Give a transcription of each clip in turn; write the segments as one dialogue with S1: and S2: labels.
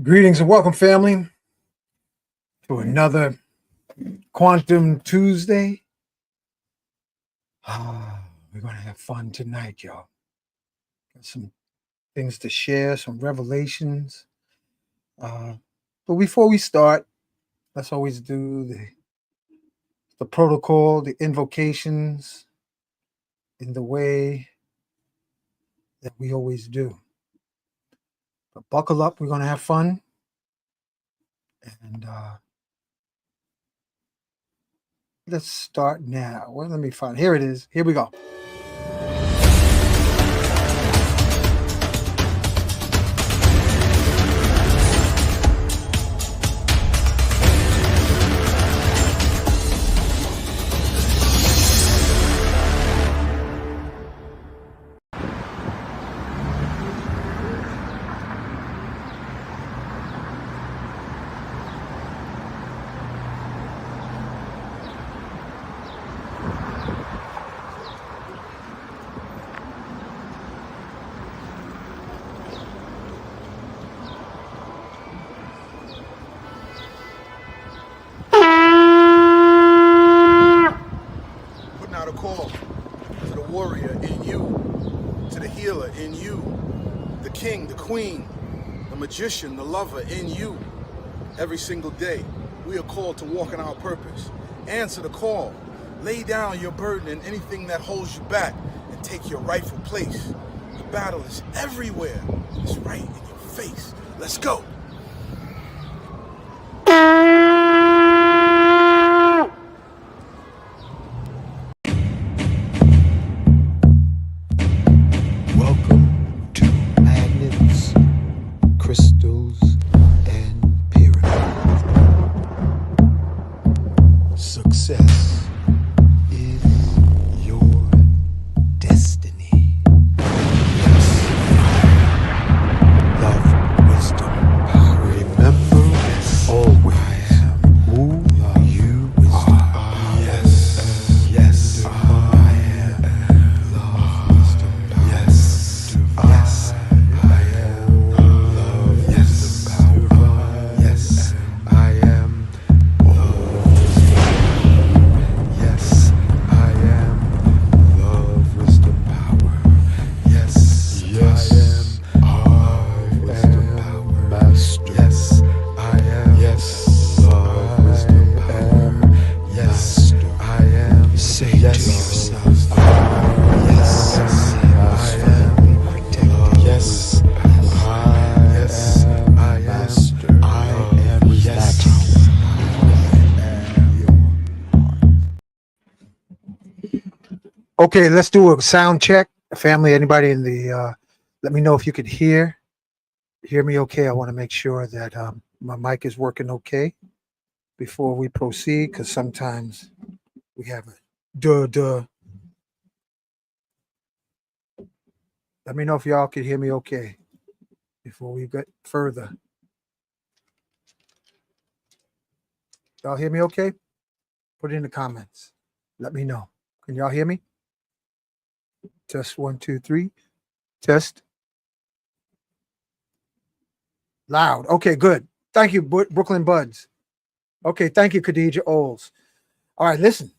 S1: Greetings and welcome, family, to another Quantum Tuesday. We're going to have fun tonight, y'all. Got some things to share, some revelations. But before we start, let's always do the protocol, the invocations in the way that we always do. But buckle up, we're going to have fun. And let's start now. Well, let me find. Here it is. Here we go.
S2: Call to the warrior in you, to the healer in you, the king, the queen, the magician, the lover in you. Every single day, we are called to walk in our purpose. Answer the call. Lay down your burden and anything that holds you back and take your rightful place. The battle is everywhere. It's right in your face. Let's go.
S3: Success is your destiny. Yes. Love, wisdom, power. Remember always who you are. Yes. Yes. I am love, wisdom, power. Yes. Yes. I am love, yes, power. Yes. I am
S1: Okay, let's do a sound check. Family, anybody in the, let me know if you could hear me okay. I want to make sure that my mic is working okay before we proceed, because sometimes we have a duh. Let me know if y'all can hear me okay before we get further. Y'all hear me okay? Put it in the comments. Let me know. Can y'all hear me? Test 1, 2, 3. Test. Loud. Okay, good. Thank you, Brooklyn Buds. Okay, thank you, Khadija Oles. All right, listen.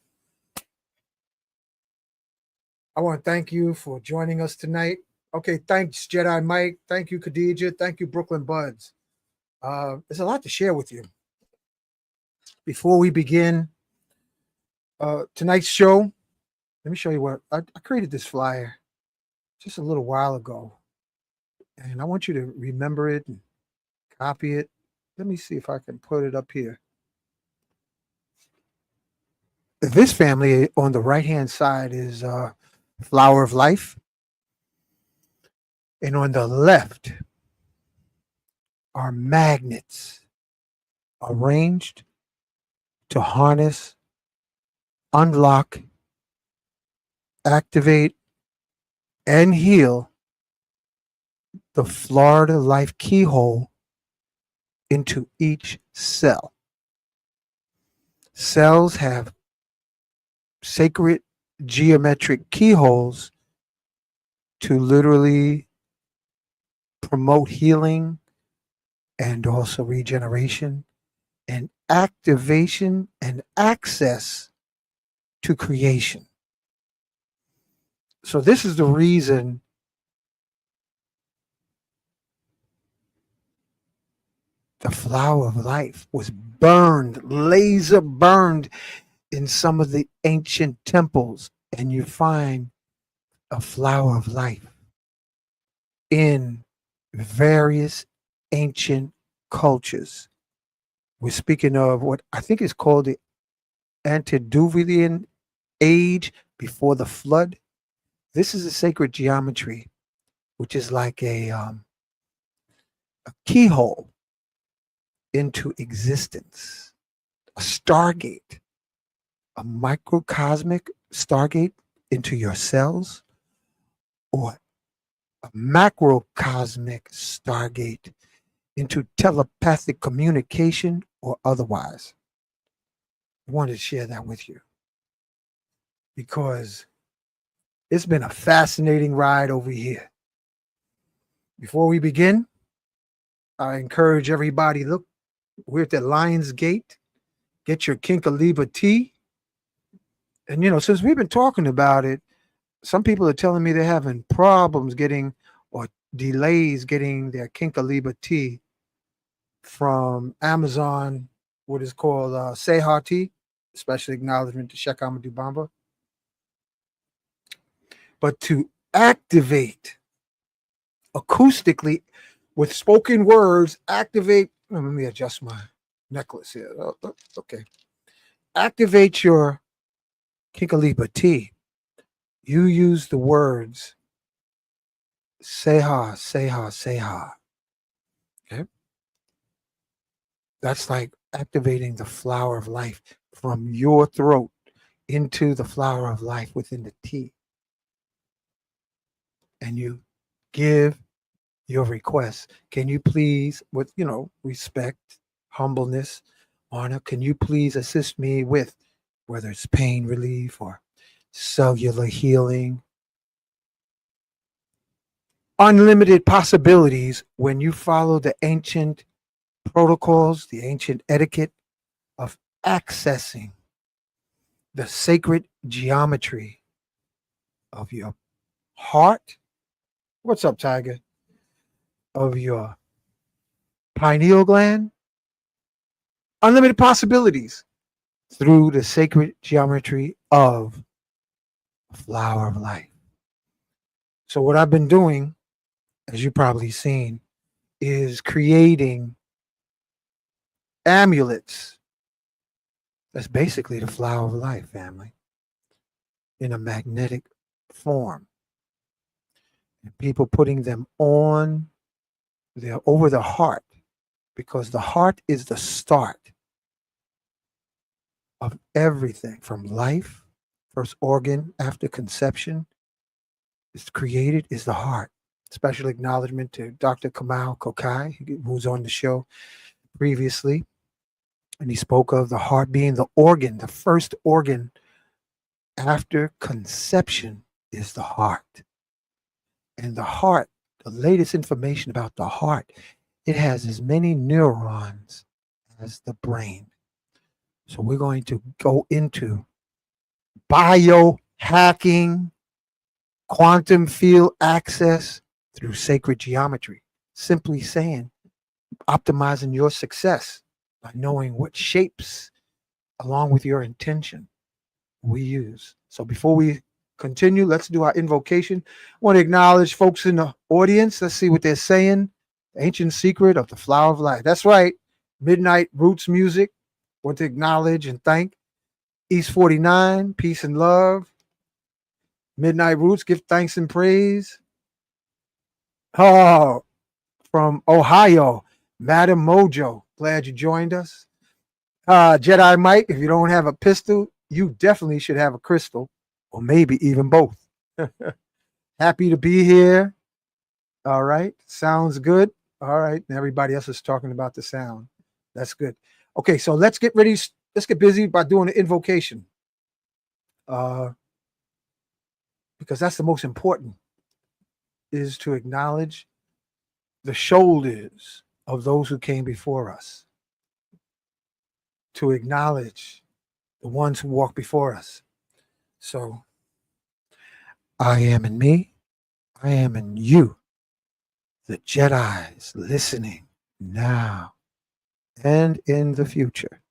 S1: I want to thank you for joining us tonight. Okay, thanks, Jedi Mike. Thank you, Khadija. Thank you, Brooklyn Buds. There's a lot to share with you. Before we begin tonight's show, let me show you what I created this flyer just a little while ago. And I want you to remember it and copy it. Let me see if I can put it up here. This family on the right-hand side is Flower of Life. And on the left are magnets arranged to harness, unlock, activate, and heal the Florida Life keyhole into each cell. Cells have sacred geometric keyholes to literally promote healing and also regeneration and activation and access to creation. So this is the reason the flower of life was burned, laser burned in some of the ancient temples, and you find a flower of life in various ancient cultures. We're speaking of what I think is called the antediluvian age before the flood. This is a sacred geometry, which is like a keyhole into existence, a stargate, a microcosmic stargate into your cells, or a macrocosmic stargate into telepathic communication or otherwise. I wanted to share that with you because it's been a fascinating ride over here. Before we begin, I encourage everybody, look, we're at the Lion's Gate. Get your Kinkaliba tea. And, since we've been talking about it, some people are telling me they're having problems getting or delays getting their Kinkaliba tea from Amazon, what is called Seha tea, special acknowledgement to Sheikh Ahmadou Bamba. But to activate acoustically with spoken words, activate, let me adjust my necklace here. Okay. Activate your Kinkaliba tea. You use the words Seha, Seha, Seha. Okay. That's like activating the flower of life from your throat into the flower of life within the tea. And you give your request. Can you please, with respect, humbleness, honor, can you please assist me with whether it's pain relief or cellular healing? Unlimited possibilities when you follow the ancient protocols, the ancient etiquette of accessing the sacred geometry of your heart. What's up, Tiger? Of your pineal gland. Unlimited possibilities through the sacred geometry of the flower of life. So what I've been doing, as you've probably seen, is creating amulets. That's basically the flower of life, family, in a magnetic form. And people putting them on over the heart, because the heart is the start of everything from life. First organ after conception is created is the heart. Special acknowledgement to Dr. Kamal Kokai, who's on the show previously. And he spoke of the heart being the organ, the first organ after conception is the heart. And the heart, the latest information about the heart, it has as many neurons as the brain. So we're going to go into biohacking, quantum field access through sacred geometry. Simply saying, optimizing your success by knowing what shapes, along with your intention, we use. So before we continue, let's do our invocation. I want to acknowledge folks in the audience. Let's see what they're saying. Ancient secret of the flower of life. That's right. Midnight Roots Music. Want to acknowledge and thank East 49, peace and love. Midnight Roots, give thanks and praise. Oh, from Ohio, Madam Mojo. Glad you joined us. Jedi Mike, if you don't have a pistol, you definitely should have a crystal, or maybe even both. Happy to be here. All right. Sounds good. All right. And everybody else is talking about the sound. That's good. Okay, so let's get ready. Let's get busy by doing the invocation. Because that's the most important, is to acknowledge the shoulders of those who came before us, to acknowledge the ones who walked before us. So I am in me, I am in you, the Jedi's listening now and in the future.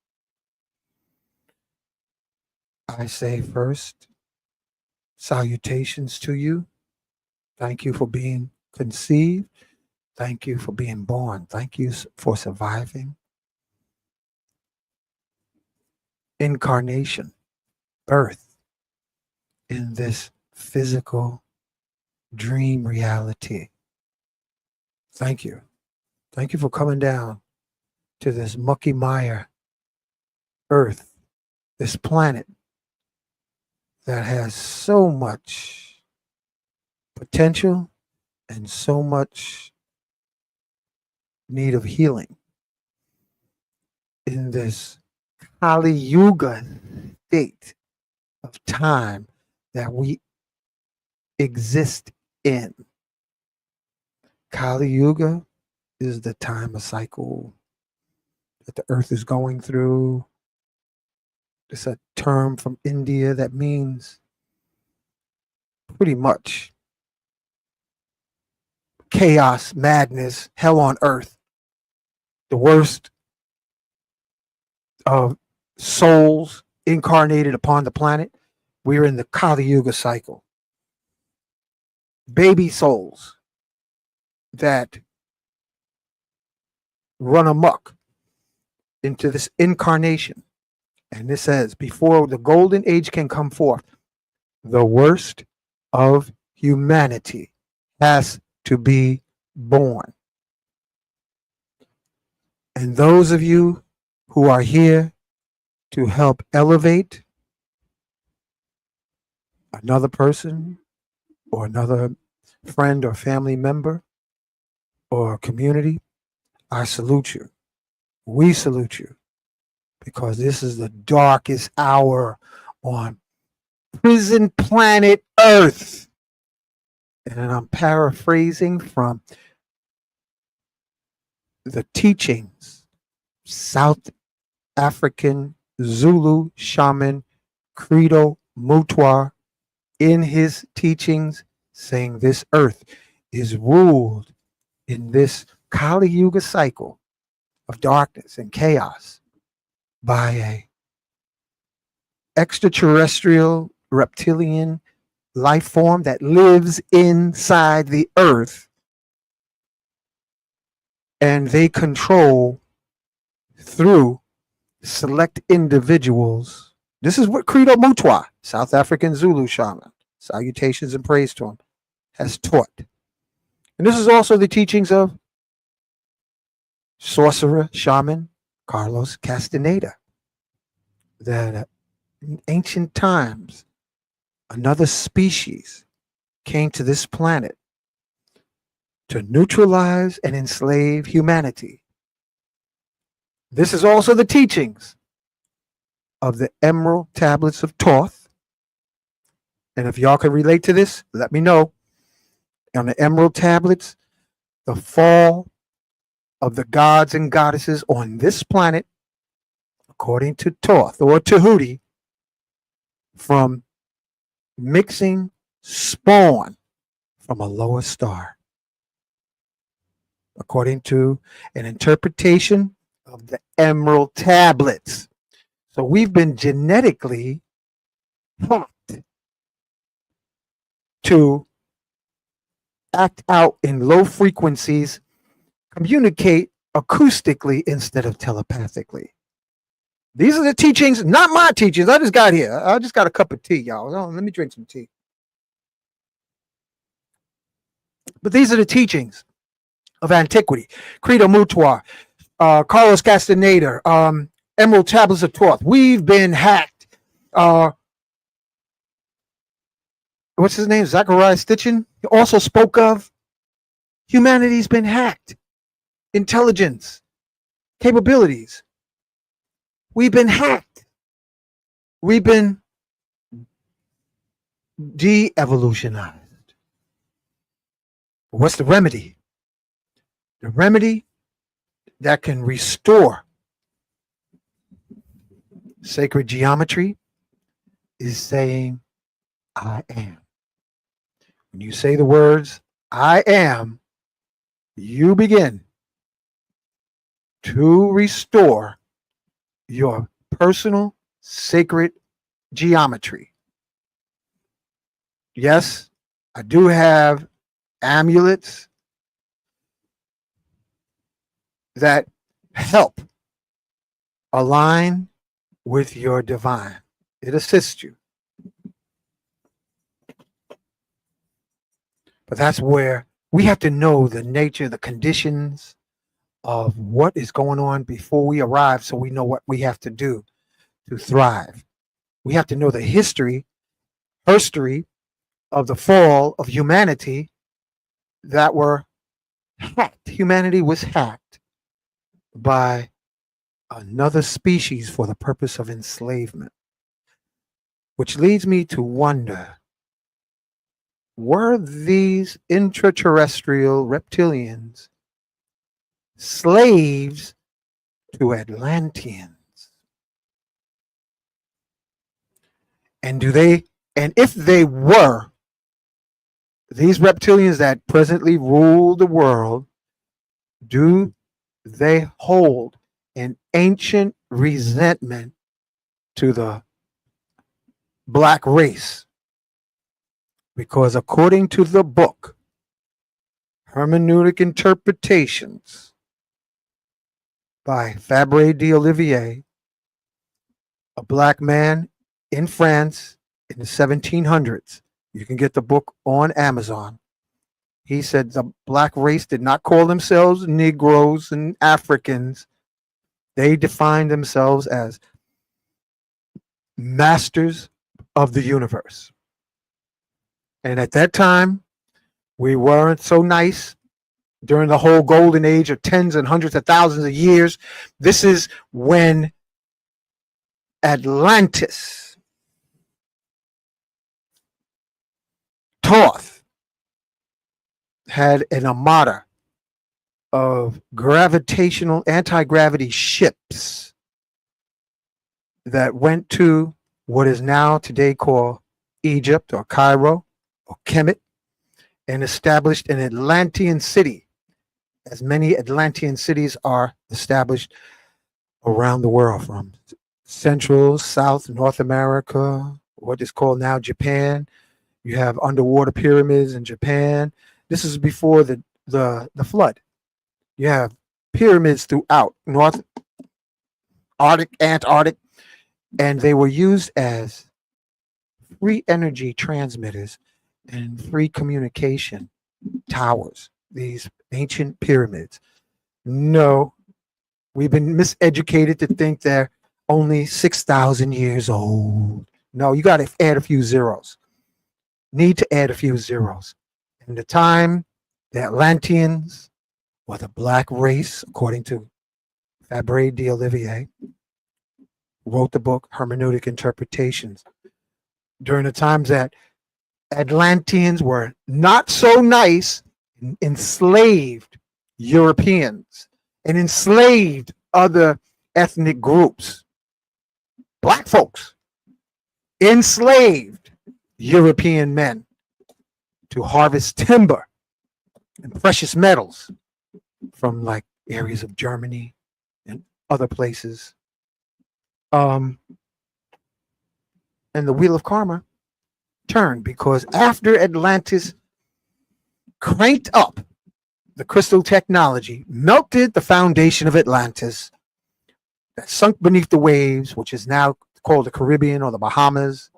S1: I say first, salutations to you. Thank you for being conceived. Thank you for being born. Thank you for surviving incarnation, birth in this physical dream reality. Thank you. Thank you for coming down to this mucky mire earth, this planet that has so much potential and so much need of healing in this Kali Yuga state of time that we exist in. Kali Yuga is the time of cycle that the earth is going through. It's a term from India that means pretty much chaos, madness, hell on earth. The worst of souls incarnated upon the planet. We're in the Kali Yuga cycle. Baby souls that run amok into this incarnation. And this says, before the golden age can come forth, the worst of humanity has to be born. And those of you who are here to help elevate another person or another friend or family member or community, I salute you. We salute you, because this is the darkest hour on prison planet Earth. And I'm paraphrasing from the teachings, South African Zulu shaman Credo Mutwa, in his teachings, saying this earth is ruled in this Kali Yuga cycle of darkness and chaos by a extraterrestrial reptilian life form that lives inside the earth, and they control through select individuals. This is what Credo Mutwa, South African Zulu shaman, salutations and praise to him, has taught. And this is also the teachings of sorcerer shaman Carlos Castaneda, that in ancient times another species came to this planet to neutralize and enslave humanity. This is also the teachings of the Emerald Tablets of Thoth. And if y'all can relate to this, let me know. On the Emerald Tablets, the fall of the gods and goddesses on this planet, according to Thoth or Tahuti, from mixing spawn from a lower star, according to an interpretation of the Emerald Tablets. So we've been genetically hacked to act out in low frequencies, communicate acoustically instead of telepathically. These are the teachings, not my teachings. I just got here. I just got a cup of tea, y'all. Oh, let me drink some tea. But these are the teachings of antiquity. Credo Mutwa, Carlos Castaneda, Emerald Tablets of Thoth. We've been hacked. What's his name? Zachariah Stitchin. He also spoke of humanity's been hacked. Intelligence, capabilities. We've been hacked. We've been de-evolutionized. What's the remedy? The remedy that can restore sacred geometry is saying, I am. When you say the words, I am, you begin to restore your personal sacred geometry. Yes, I do have amulets that help align with your divine. It assists you. But that's where we have to know the nature, the conditions of what is going on before we arrive so we know what we have to do to thrive. We have to know the history of the fall of humanity that were hacked. Humanity was hacked by another species for the purpose of enslavement. Which leads me to wonder, were these intraterrestrial reptilians slaves to Atlanteans? And if they were, these reptilians that presently rule the world, do they hold an ancient resentment to the black race? Because according to the book, Hermeneutic Interpretations by Fabre d'Olivier, a black man in France in the 1700s, you can get the book on Amazon. He said the black race did not call themselves Negroes and Africans. They defined themselves as masters of the universe. And at that time, we weren't so nice during the whole golden age of tens and hundreds of thousands of years. This is when Atlantis, Thoth, had an armada of gravitational anti-gravity ships that went to what is now today called Egypt or Cairo or Kemet, and established an Atlantean city, as many Atlantean cities are established around the world, from Central, South, North America, what is called now Japan. You have underwater pyramids in Japan. This is before the flood. You have pyramids throughout North Arctic, Antarctic, and they were used as free energy transmitters and free communication towers, these ancient pyramids. No, we've been miseducated to think they're only 6,000 years old. No, you got to add a few zeros. Need to add a few zeros. In the time, the Atlanteans, or the black race, according to Fabre d'Olivier, wrote the book Hermeneutic Interpretations. During the times that Atlanteans were not so nice, enslaved Europeans and enslaved other ethnic groups. Black folks enslaved European men to harvest timber and precious metals from like areas of Germany and other places. And the wheel of karma turned, because after Atlantis cranked up the crystal technology, melted the foundation of Atlantis, that sunk beneath the waves, which is now called the Caribbean or the Bahamas,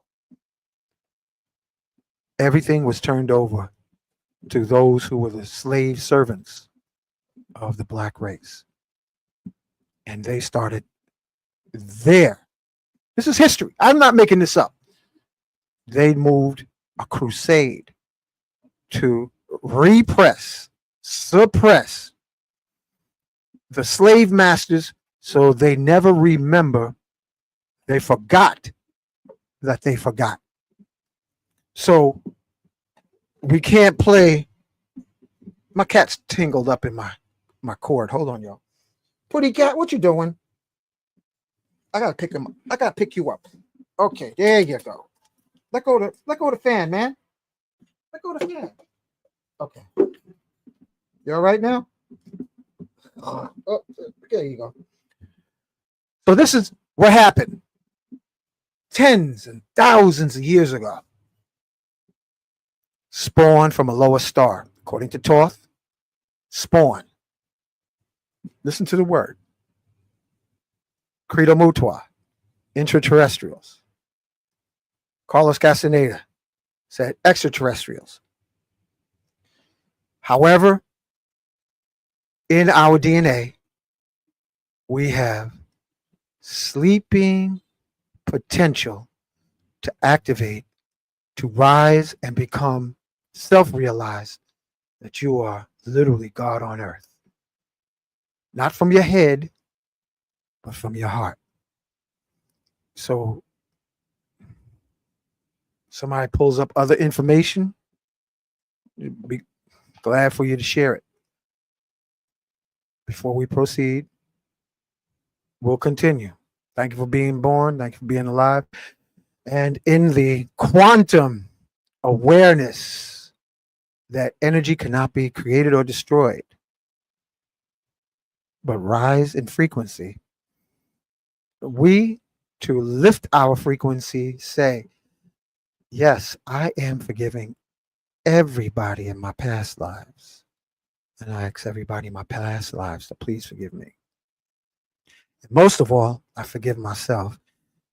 S1: everything was turned over to those who were the slave servants of the black race. And they started there. This is history. I'm not making this up. They moved a crusade to repress, suppress the slave masters so they never remember. They forgot that they forgot. So we can't play. My cat's tingled up in my cord. Hold on, y'all. Pretty cat, what you doing? I gotta pick him up. I gotta pick you up. Okay, there you go. Let go the fan, man. Let go the fan. Okay. You all right now? Oh, there you go. So this is what happened tens and thousands of years ago. Spawn from a lower star, according to Toth. Spawn. Listen to the word. Credo Mutua, intraterrestrials. Carlos Castaneda said extraterrestrials. However, in our DNA, we have sleeping potential to activate, to rise and become self-realized that you are literally God on earth. Not from your head, but from your heart. So somebody pulls up other information, be glad for you to share it. Before we proceed, we'll continue. Thank you for being born. Thank you for being alive. And in the quantum awareness that energy cannot be created or destroyed, but rise in frequency, we, to lift our frequency, say, yes, I am forgiving everybody in my past lives. And I ask everybody in my past lives to please forgive me. And most of all, I forgive myself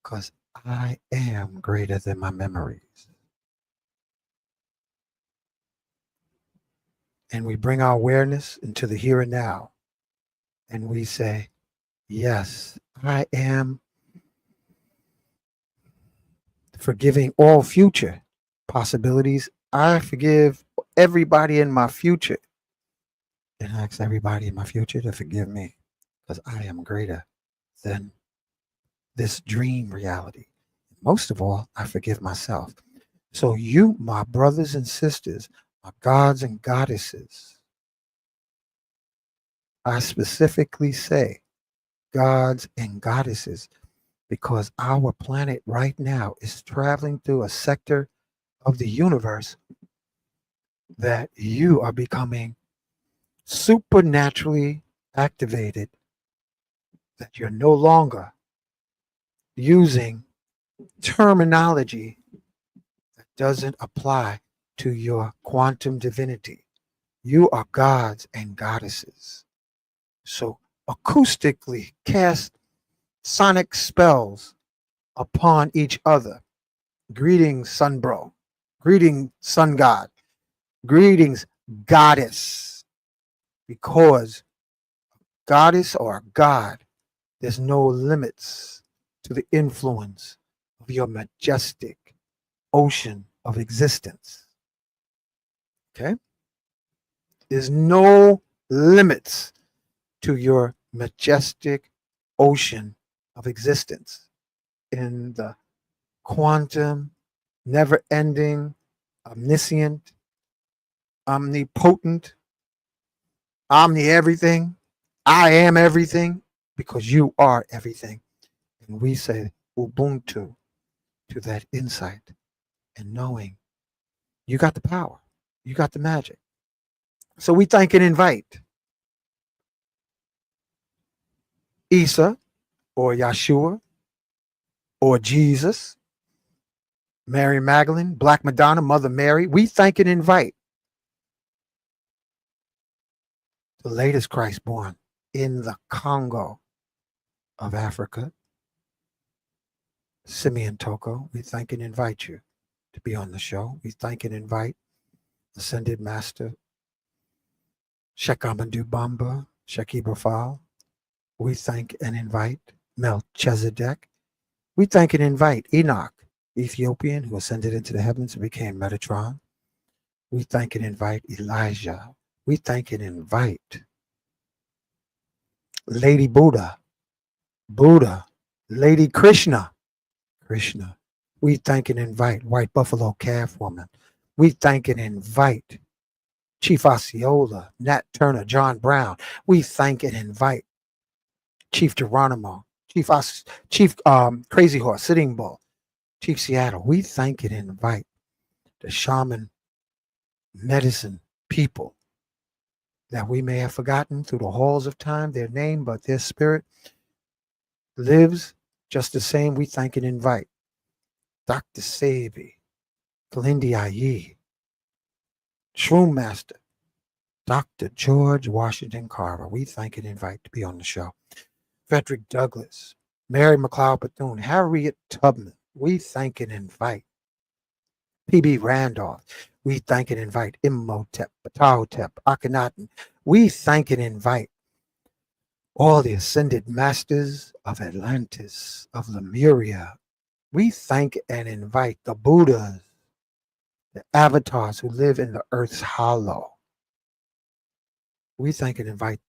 S1: because I am greater than my memories. And we bring our awareness into the here and now. And we say, yes, I am forgiving all future possibilities. I forgive everybody in my future. And I ask everybody in my future to forgive me because I am greater than this dream reality. Most of all, I forgive myself. So you, my brothers and sisters, my gods and goddesses, I specifically say gods and goddesses because our planet right now is traveling through a sector of the universe that you are becoming supernaturally activated, that you're no longer using terminology that doesn't apply to your quantum divinity. You are gods and goddesses. So acoustically cast sonic spells upon each other. Greetings, sun bro. Greetings, sun god. Greetings, goddess. Because goddess or God, there's no limits to the influence of your majestic ocean of existence. Okay? There's no limits to your majestic ocean of existence in the quantum, never-ending, omniscient, omnipotent, omni-everything. I am everything because you are everything. And we say Ubuntu to that insight and knowing you got the power, you got the magic. So we thank and invite Isa or Yeshua or Jesus, Mary Magdalene, Black Madonna, Mother Mary. We thank and invite the latest Christ born in the Congo of Africa, Simeon Toko. We thank and invite you to be on the show. We thank and invite Ascended Master Shekamandu Bamba, Shekibafal. We thank and invite Melchizedek. We thank and invite Enoch, Ethiopian, who ascended into the heavens and became Metatron. We thank and invite Elijah. We thank and invite Lady Buddha, Lady Krishna. We thank and invite White Buffalo Calf Woman. We thank and invite Chief Osceola, Nat Turner, John Brown. We thank and invite Chief Geronimo, Chief Crazy Horse, Sitting Bull, Chief Seattle. We thank and invite the shaman medicine people that we may have forgotten through the halls of time, their name, but their spirit lives just the same. We thank and invite Dr. Sabi, Kalindi Aye, Shroom Master, Dr. George Washington Carver. We thank and invite to be on the show. Frederick Douglass, Mary McLeod Bethune, Harriet Tubman. We thank and invite P.B. Randolph. We thank and invite Imhotep, Ptahotep, Akhenaten. We thank and invite all the ascended masters of Atlantis, of Lemuria. We thank and invite the Buddhas, the avatars who live in the earth's hollow. We thank and invite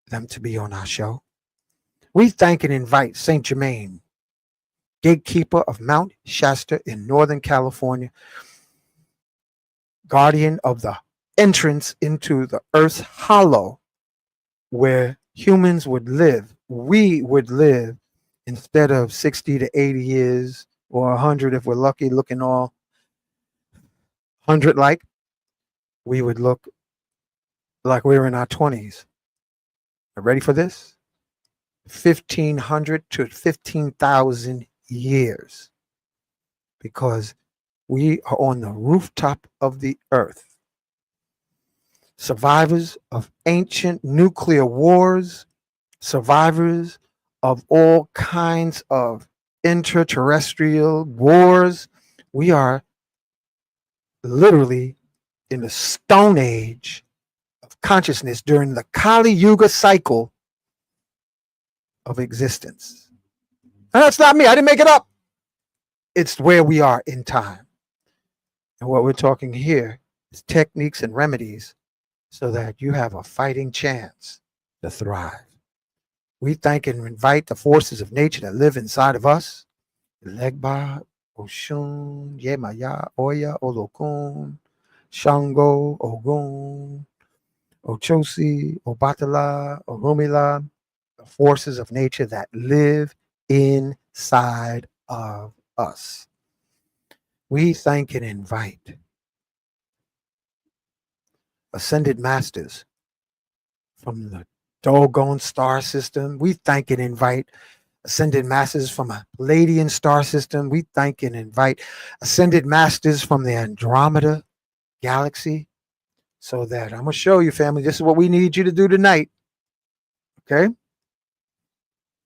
S1: them to be on our show. We thank and invite Saint Germain, gatekeeper of Mount Shasta in Northern California, guardian of the entrance into the earth's hollow where humans would live. We would live instead of 60 to 80 years or 100 if we're lucky, looking all 100 like. We would look like we were in our 20s. Ready for this? 1,500 to 15,000 years, because we are on the rooftop of the earth. Survivors of ancient nuclear wars, survivors of all kinds of interterrestrial wars. We are literally in the Stone Age of consciousness during the Kali Yuga cycle of existence. And that's not me. I didn't make it up. It's where we are in time. And what we're talking here is techniques and remedies so that you have a fighting chance to thrive. We thank and invite the forces of nature that live inside of us. Legba, Oshun, Yemaya, Oya, Olokun, Shango, Ogun, Ochosi, Obatala, Orumila, the forces of nature that live inside of us. We thank and invite ascended masters from the doggone star system. We thank and invite ascended masters from a Palladian star system. We thank and invite ascended masters from the Andromeda galaxy. So that I'm going to show you, family, this is what we need you to do tonight. Okay?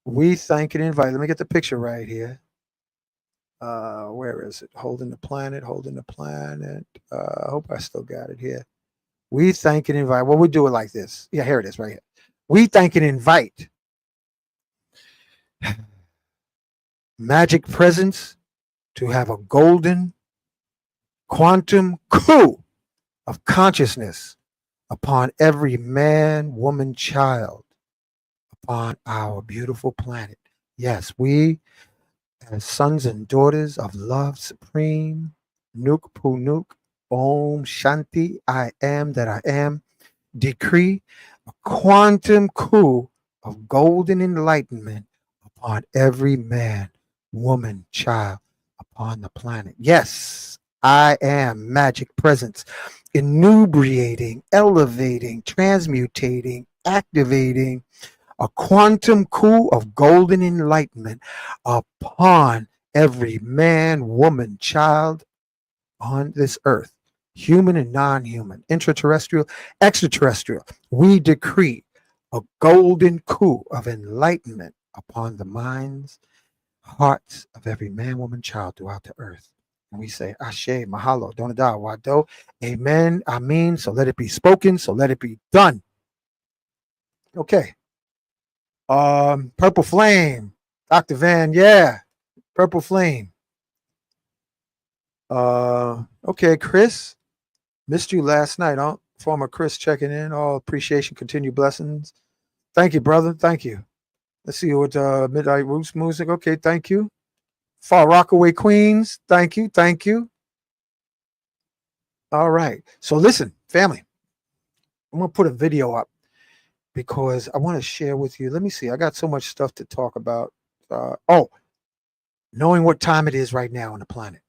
S1: We thank and invite. Let me get the picture right here. Where is it? Holding the planet, holding the planet. I hope I still got it here. We thank and invite. Well, we do it like this. Yeah, here it is right here. We thank and invite magic presence to have a golden quantum coup of consciousness upon every man, woman, child, upon our beautiful planet. Yes, we, as sons and daughters of love supreme, Nuk Punuk, Om Shanti, I am that I am, decree a quantum coup of golden enlightenment upon every man, woman, child upon the planet. Yes, I am magic presence, inebriating, elevating, transmutating, activating a quantum coup of golden enlightenment upon every man, woman, child on this earth, human and non-human, intraterrestrial, extraterrestrial. We decree a golden coup of enlightenment upon the minds, hearts of every man, woman, child throughout the earth. And we say, Ashe, Mahalo, Donada, Wado, Amen, Amen. So let it be spoken, so let it be done. Okay. Purple Flame, Dr. Van, yeah, Purple Flame. Okay, Chris, missed you last night, huh? Former Chris checking in. All appreciation, continued blessings. Thank you, brother. Thank you. Let's see what Midnight Roots music. Okay, thank you. Far Rockaway Queens. Thank you. Thank you. All right. So listen, family. I'm gonna put a video up because I want to share with you. Let me see. I got so much stuff to talk about. Knowing what time it is right now on the planet.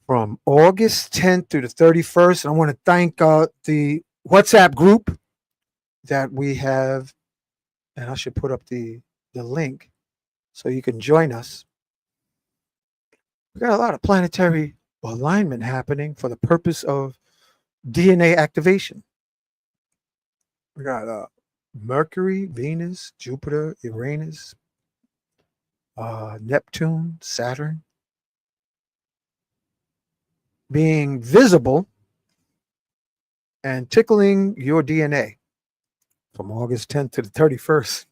S1: From August 10th through the 31st. I want to thank the WhatsApp group that we have, and I should put up the link so you can join us. We got a lot of planetary alignment happening for the purpose of DNA activation. We got Mercury, Venus, Jupiter, Uranus, Neptune, Saturn being visible and tickling your DNA from August 10th to the 31st.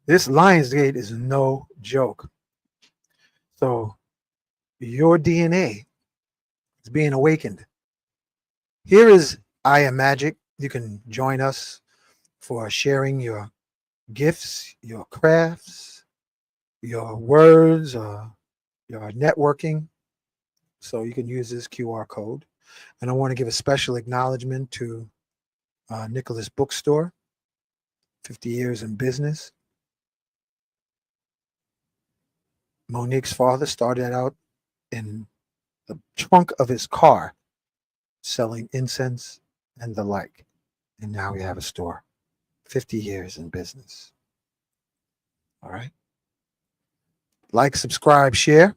S1: This Lionsgate is no joke. So your DNA is being awakened. Here is I Am Magic. You can join us for sharing your gifts, your crafts, your words, your networking. So you can use this QR code. And I want to give a special acknowledgement to Nicholas Bookstore, 50 years in business. Monique's father started out in the trunk of his car selling incense and the like. And now we have a store. 50 years in business. All right. Like, subscribe, share.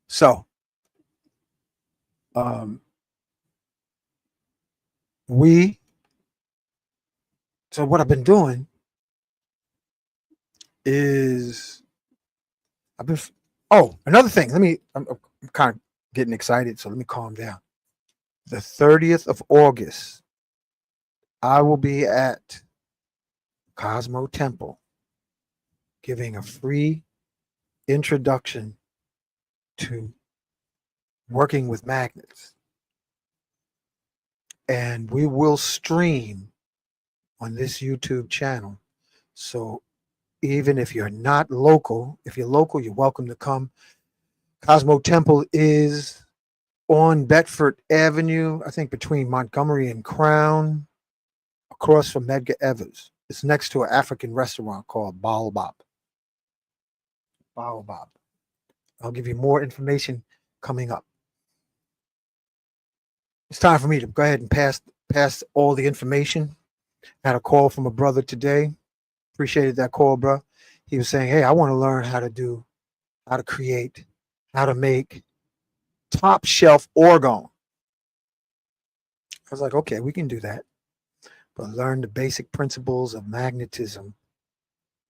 S1: So, what I've been doing is another thing. I'm kind of getting excited, so let me calm down. The 30th of August, I will be at Cosmo Temple giving a free introduction to working with magnets. And we will stream on this YouTube channel. So even if you're not local, if you're local, you're welcome to come. Cosmo Temple is on Bedford Avenue, I think between Montgomery and Crown, across from Medgar Evers. It's next to an African restaurant called Baobab. Baobab. I'll give you more information coming up. It's time for me to go ahead and pass all the information. I had a call from a brother today. Appreciated that call, bro. He was saying, hey, I want to learn how to create, how to make top shelf orgone. I was like, okay, we can do that. But learn the basic principles of magnetism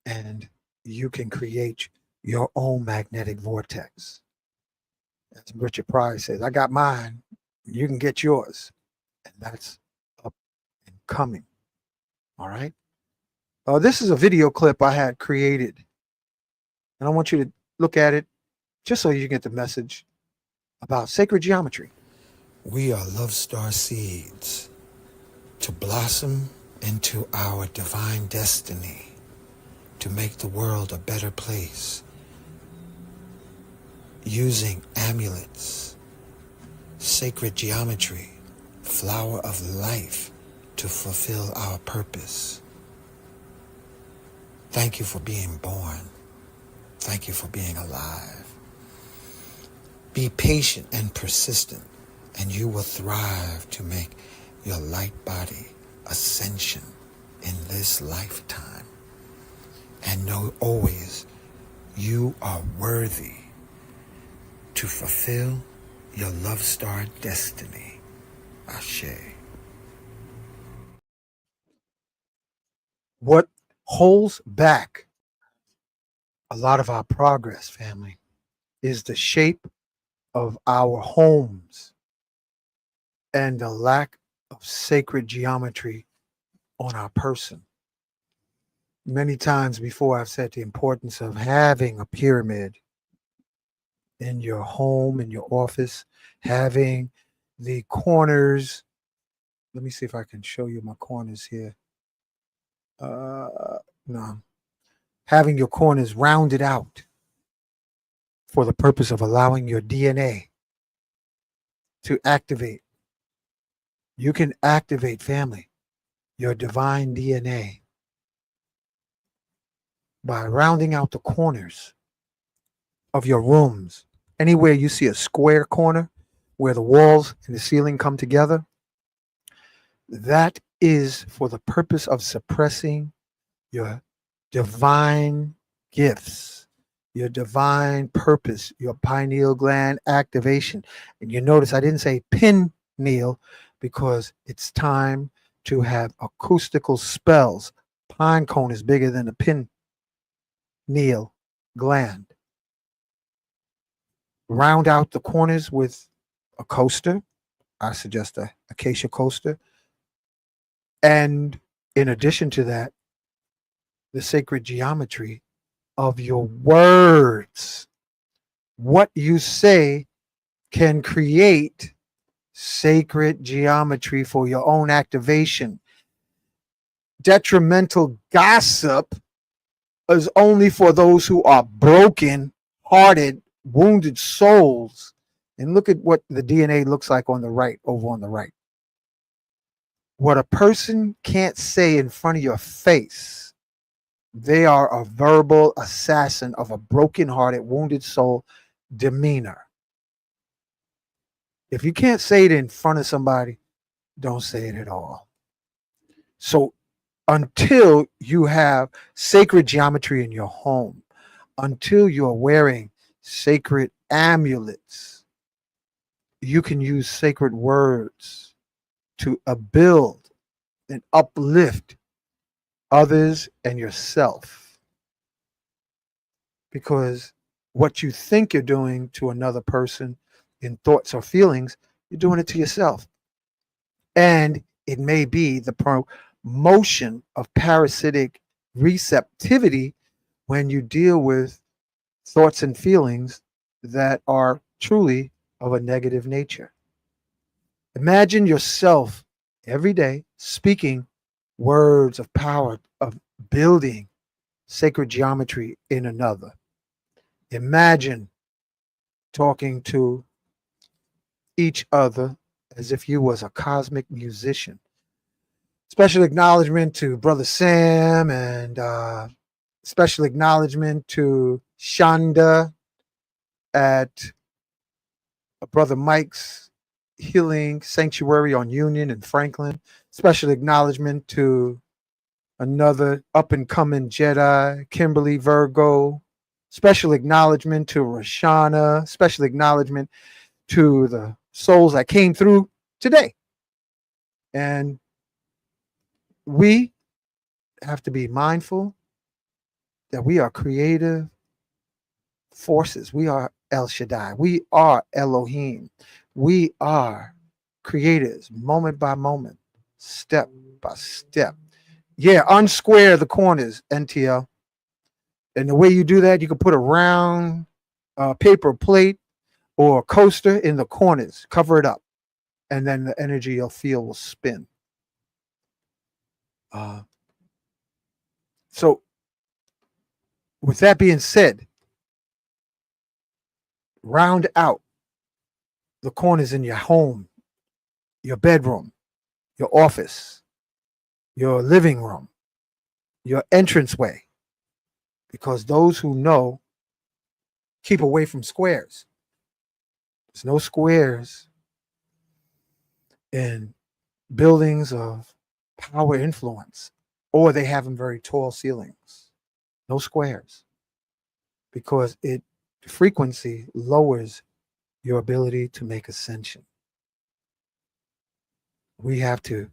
S1: and you can create your own magnetic vortex. As Richard Pryor says, I got mine, you can get yours. And that's up and coming. All right. This is a video clip I had created. And I want you to look at it just so you get the message about sacred geometry.
S3: We are love star seeds to blossom into our divine destiny, to make the world a better place, using amulets, sacred geometry, flower of life to fulfill our purpose. Thank you for being born. Thank you for being alive. Be patient and persistent, and you will thrive to make your light body ascension in this lifetime. And know always you are worthy to fulfill your love star destiny. Ashe.
S1: What holds back a lot of our progress, family, is the shape of our homes and the lack of sacred geometry on our person. Many times before, I've said the importance of having a pyramid in your home, in your office, having the corners. Let me see if I can show you my corners here. No. Having your corners rounded out for the purpose of allowing your DNA to activate You can activate family, your divine DNA, by rounding out the corners of your rooms. Anywhere you see a square corner where the walls and the ceiling come together, that is for the purpose of suppressing your divine gifts, your divine purpose, your pineal gland activation. And you notice I didn't say pineal because it's time to have acoustical spells. Pine cone is bigger than the pineal gland. Round out the corners with a coaster. I suggest a acacia coaster. And in addition to that, the sacred geometry of your words. What you say can create sacred geometry for your own activation. Detrimental gossip is only for those who are broken hearted, wounded souls. And look at what the DNA looks like on the right, over on the right. What a person can't say in front of your face, they are a verbal assassin of a broken-hearted, wounded soul demeanor. If you can't say it in front of somebody, don't say it at all. So until you have sacred geometry in your home, until you are wearing sacred amulets, you can use sacred words to build and uplift others and yourself. Because what you think you're doing to another person in thoughts or feelings, you're doing it to yourself. And it may be the promotion of parasitic receptivity when you deal with thoughts and feelings that are truly of a negative nature. Imagine yourself every day speaking words of power, of building sacred geometry in another. Imagine talking to each other as if you was a cosmic musician. Special acknowledgement to Brother Sam, and special acknowledgement to Shonda at Brother Mike's Healing Sanctuary on Union and Franklin. Special acknowledgement to another up-and-coming Jedi, Kimberly Virgo. Special acknowledgement to Rashana. Special acknowledgement to the souls that came through today. And we have to be mindful that we are creative forces. We are El Shaddai. We are Elohim. We are creators, moment by moment, step by step. Yeah, unsquare the corners, NTL. And the way you do that, you can put a round paper plate or a coaster in the corners, cover it up, and then the energy you'll feel will spin. So, with that being said, round out the corners in your home, your bedroom, your office, your living room, your entranceway, because those who know keep away from squares. There's no squares in buildings of power influence, or they have them very tall ceilings. No squares, because it frequency lowers your ability to make ascension. We have to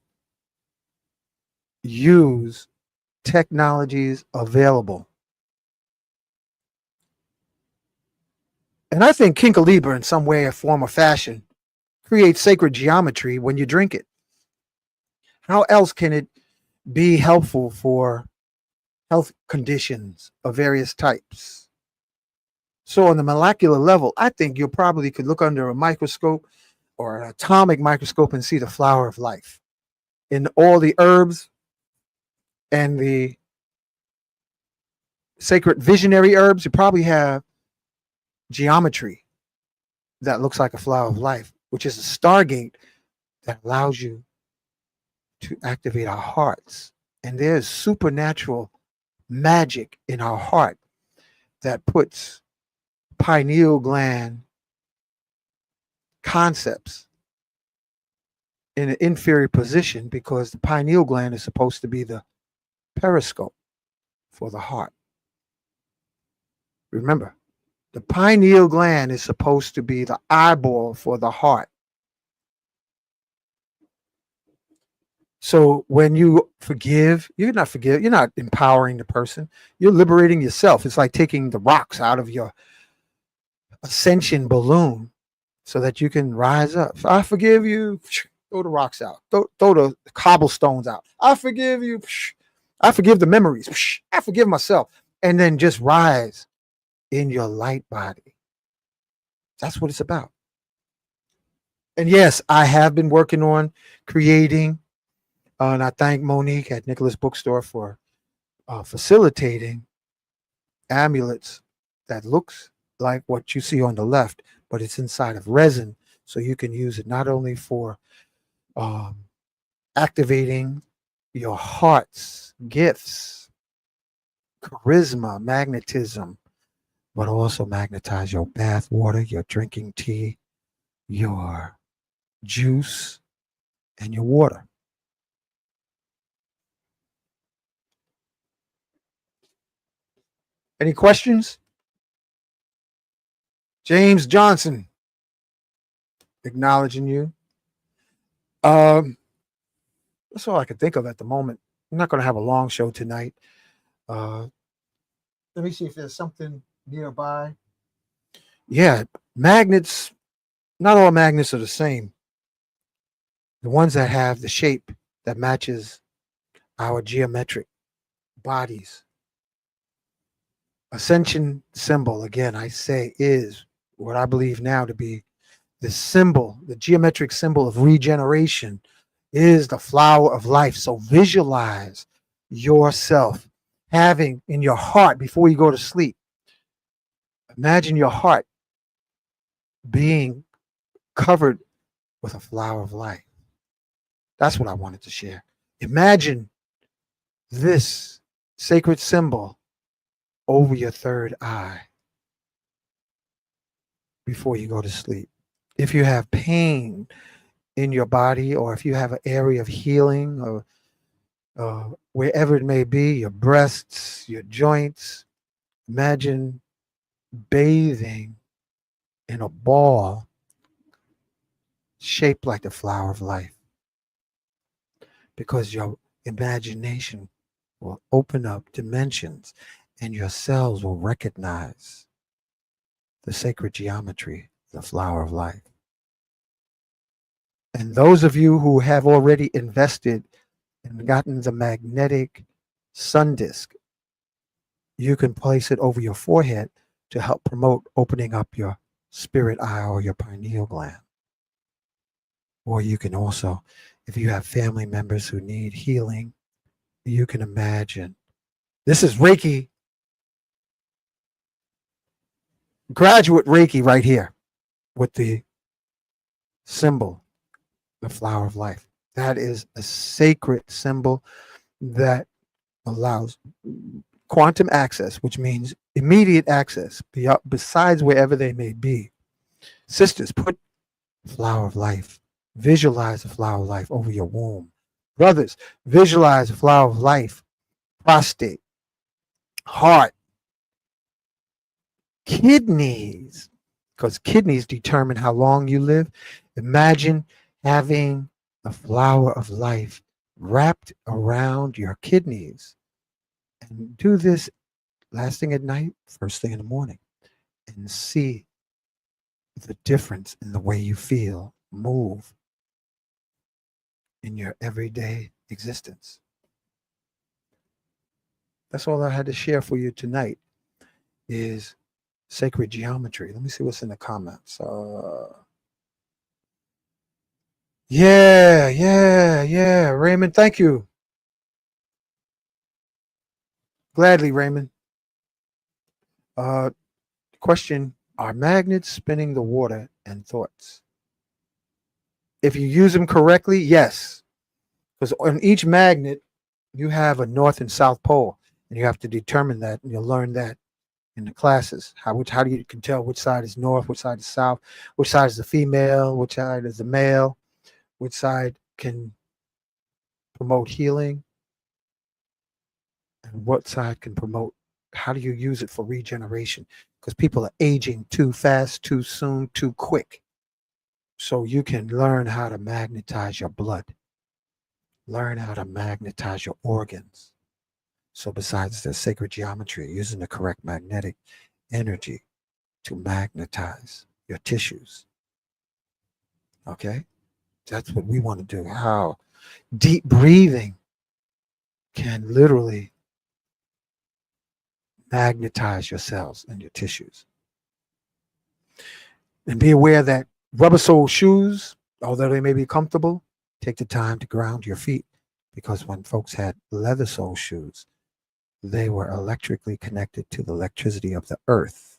S1: use technologies available. And I think Kinkaliber, in some way, or form, or fashion, creates sacred geometry when you drink it. How else can it be helpful for health conditions of various types? So on the molecular level, I think you probably could look under a microscope or an atomic microscope and see the flower of life. In all the herbs and the sacred visionary herbs, you probably have geometry that looks like a flower of life, which is a stargate that allows you to activate our hearts. And there's supernatural magic in our heart that puts pineal gland concepts in an inferior position, because the pineal gland is supposed to be the periscope for the heart. Remember, the pineal gland is supposed to be the eyeball for the heart. So when you forgive, you're not empowering the person. You're liberating yourself. It's like taking the rocks out of your ascension balloon so that you can rise up. So I forgive you. Throw the rocks out. Throw the cobblestones out. I forgive you. I forgive the memories. I forgive myself. And then just rise in your light body. That's what it's about. And yes, I have been working on creating, and I thank Monique at Nicholas Bookstore for facilitating amulets that looks like what you see on the left, but it's inside of resin, so you can use it not only for activating your heart's gifts, charisma, magnetism, but also magnetize your bath water, your drinking tea, your juice, and your water. Any questions? James Johnson, acknowledging you. That's all I can think of at the moment. I'm not going to have a long show tonight. Let me see if there's something nearby. Yeah, magnets, not all magnets are the same. The ones that have the shape that matches our geometric bodies. Ascension symbol, again, I say, is what I believe now to be the symbol, the geometric symbol of regeneration, is the flower of life. So visualize yourself having in your heart before you go to sleep. Imagine your heart being covered with a flower of life. That's what I wanted to share. Imagine this sacred symbol over your third eye before you go to sleep. If you have pain in your body, or if you have an area of healing, or wherever it may be, your breasts, your joints, imagine bathing in a ball shaped like the flower of life, because your imagination will open up dimensions and your cells will recognize the sacred geometry, the flower of life. And those of you who have already invested and gotten the magnetic sun disk, you can place it over your forehead to help promote opening up your spirit eye or your pineal gland. Or you can also, if you have family members who need healing, you can imagine. This is Reiki, graduate Reiki right here with the symbol, the flower of life. That is a sacred symbol that allows quantum access, which means immediate access besides wherever they may be. Sisters, put flower of life, visualize the flower of life over your womb. Brothers, visualize the flower of life, prostate, heart, kidneys, because kidneys determine how long you live. Imagine having the flower of life wrapped around your kidneys. And do this last thing at night, first thing in the morning, and see the difference in the way you feel, move in your everyday existence. That's all I had to share for you tonight, is sacred geometry. Let me see what's in the comments. Yeah. Raymond, thank you. Gladly, Raymond. Question, are magnets spinning the water and thoughts? If you use them correctly, yes. Because on each magnet, you have a north and south pole, and you have to determine that, and you'll learn that in the classes. How do you can tell which side is north, which side is south, which side is the female, which side is the male, which side can promote healing, and what side can promote, how do you use it for regeneration? Because people are aging too fast, too soon, too quick. So you can learn how to magnetize your blood, learn how to magnetize your organs. So besides the sacred geometry, using the correct magnetic energy to magnetize your tissues. Okay? That's what we want to do. How deep breathing can literally magnetize your cells and your tissues. And be aware that rubber sole shoes, although they may be comfortable, take the time to ground your feet, because when folks had leather sole shoes, they were electrically connected to the electricity of the earth.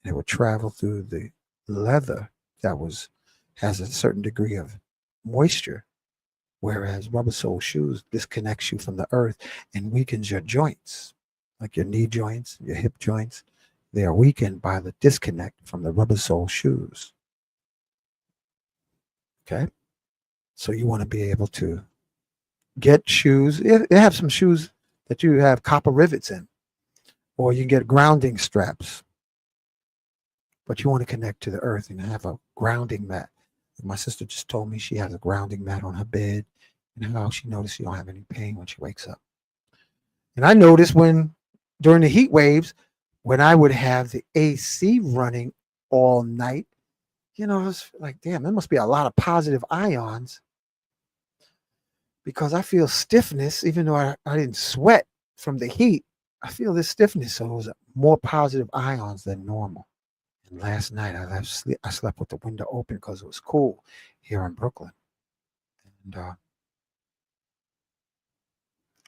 S1: They would travel through the leather that has a certain degree of moisture, whereas rubber sole shoes disconnects you from the earth and weakens your joints, like your knee joints, your hip joints. They are weakened by the disconnect from the rubber sole shoes. Okay? So you want to be able to get shoes. They have some shoes that you have copper rivets in, or you get grounding straps. But you want to connect to the earth and have a grounding mat. My sister just told me she has a grounding mat on her bed, and how she noticed she don't have any pain when she wakes up. And I noticed during the heat waves, when I would have the AC running all night, I was like, damn, there must be a lot of positive ions, because I feel stiffness, even though I didn't sweat from the heat. I feel this stiffness, so it was more positive ions than normal. And last night I slept with the window open because it was cool here in Brooklyn, and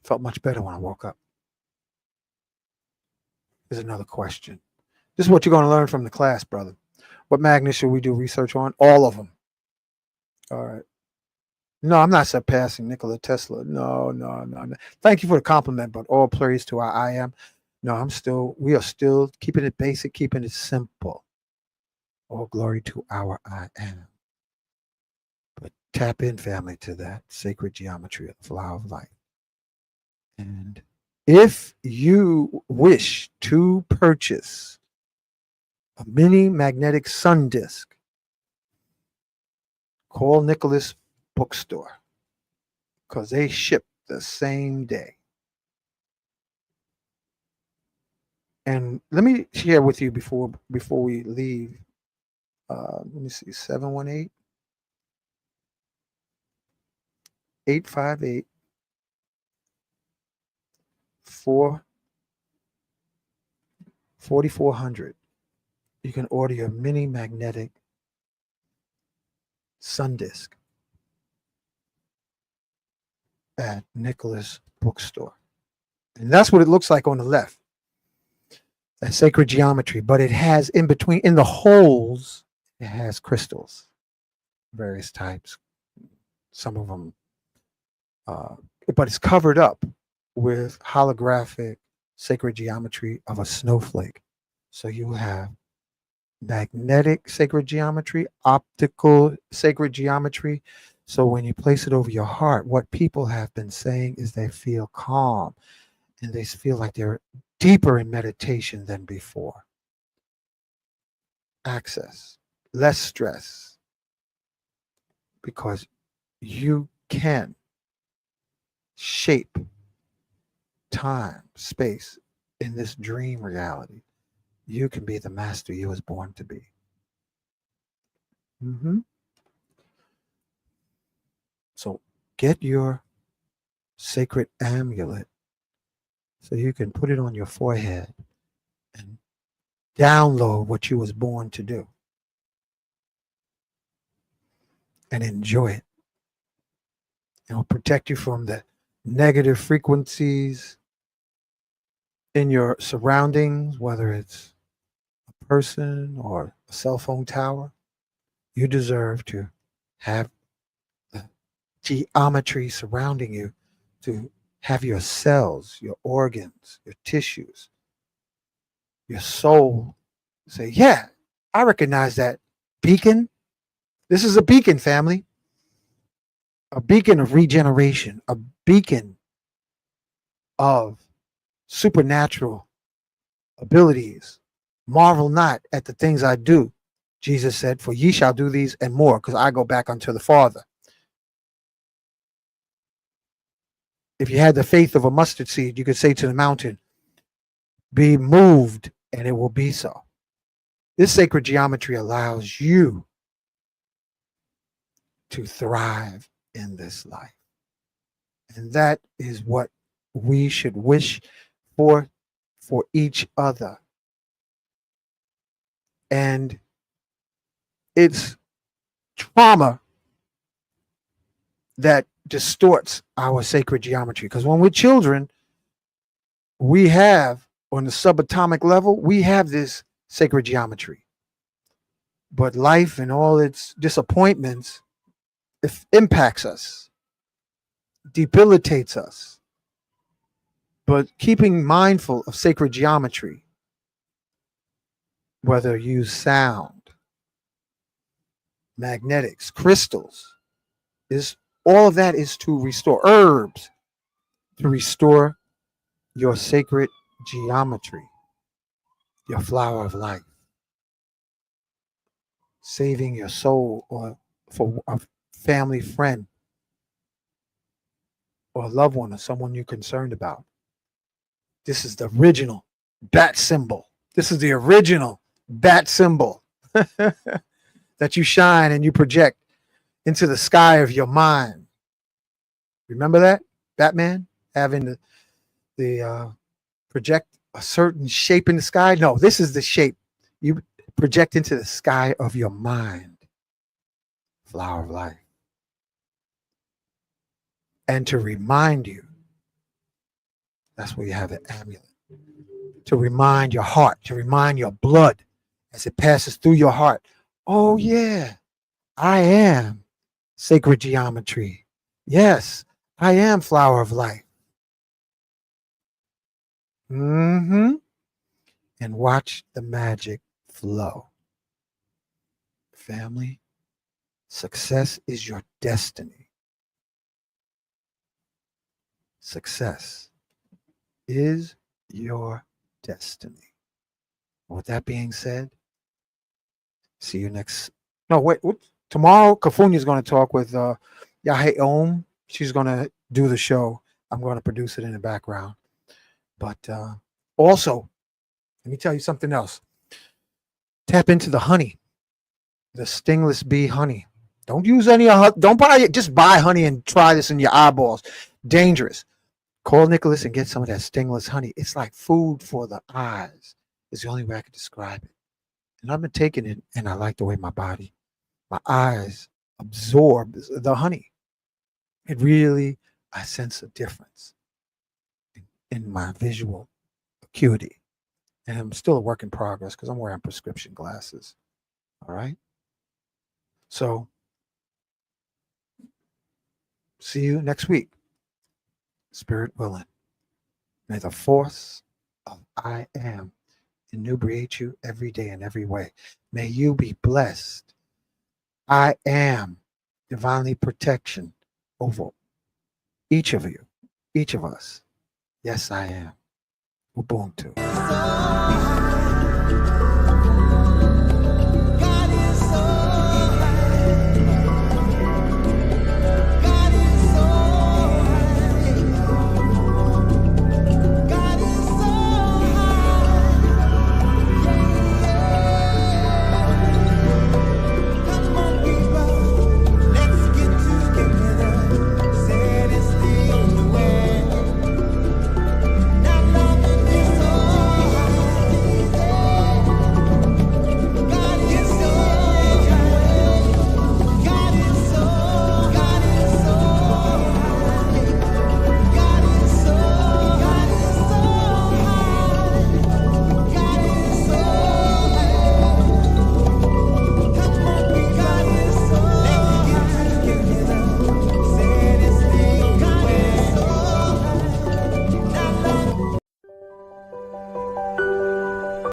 S1: felt much better when I woke up. Here's another question. This is what you're going to learn from the class, brother. What magnets should we do research on? All of them. All right. No, I'm not surpassing Nikola Tesla. No. Thank you for the compliment, but all praise to our I am. No, we are still keeping it basic, keeping it simple. All glory to our I am. But tap in, family, to that sacred geometry of the flower of life. And if you wish to purchase a mini magnetic sun disk, call Nicholas Bookstore, because they ship the same day. And let me share with you before we leave. Let me see, 718 858 4400. You can order your mini magnetic sun disk at Nicholas Bookstore. And that's what it looks like on the left. That sacred geometry, but it has in between, in the holes, it has crystals, various types. Some of them, but it's covered up with holographic sacred geometry of a snowflake. So you have magnetic sacred geometry, optical sacred geometry. So when you place it over your heart, what people have been saying is they feel calm and they feel like they're deeper in meditation than before. Access, less stress, because you can shape time, space in this dream reality. You can be the master you was born to be. So get your sacred amulet so you can put it on your forehead and download what you was born to do and enjoy it. It will protect you from the negative frequencies in your surroundings, whether it's a person or a cell phone tower. You deserve to have the geometry surrounding you to have your cells, your organs, your tissues, your soul say, yeah, I recognize that beacon. This is a beacon, family. A beacon of regeneration, a beacon of supernatural abilities. Marvel not at the things I do. Jesus said, for ye shall do these and more, because I go back unto the Father. If you had the faith of a mustard seed, you could say to the mountain, be moved, and it will be so. This sacred geometry allows you to thrive in this life. And that is what we should wish for each other. And it's trauma that distorts our sacred geometry. Because when we're children, we have, on the subatomic level, we have this sacred geometry. But life and all its disappointments, it impacts us, debilitates us. But keeping mindful of sacred geometry, whether you use sound, magnetics, crystals, is all of that is to restore herbs, to restore your sacred geometry, your flower of life, saving your soul, or for a family friend or a loved one or someone you're concerned about. This is the original bat symbol. This is the original bat symbol that you shine and you project into the sky of your mind. Remember that? Batman having the project a certain shape in the sky? No, this is the shape you project into the sky of your mind. Flower of life. And to remind you, that's where you have the amulet. To remind your heart, to remind your blood as it passes through your heart. Oh, yeah, I am sacred geometry. Yes, I am flower of life. And watch the magic flow. Family, success is your destiny. Success is your destiny. With that being said, see you next. No, wait. Tomorrow, Kafunya is going to talk with Yahe Om. She's going to do the show. I'm going to produce it in the background. But also, let me tell you something else. Tap into the honey, the stingless bee honey. Don't use any. Don't buy it. Just buy honey and try this in your eyeballs. Dangerous. Call Nicholas and get some of that stingless honey. It's like food for the eyes. It's the only way I can describe it. And I've been taking it, and I like the way my eyes absorb the honey. It really, I sense a difference in my visual acuity. And I'm still a work in progress because I'm wearing prescription glasses. All right. So, see you next week. Spirit willing. May the force of I am inebriate you every day in every way. May you be blessed. I am divinely protection over each of you, each of us. Yes, I am. Ubuntu.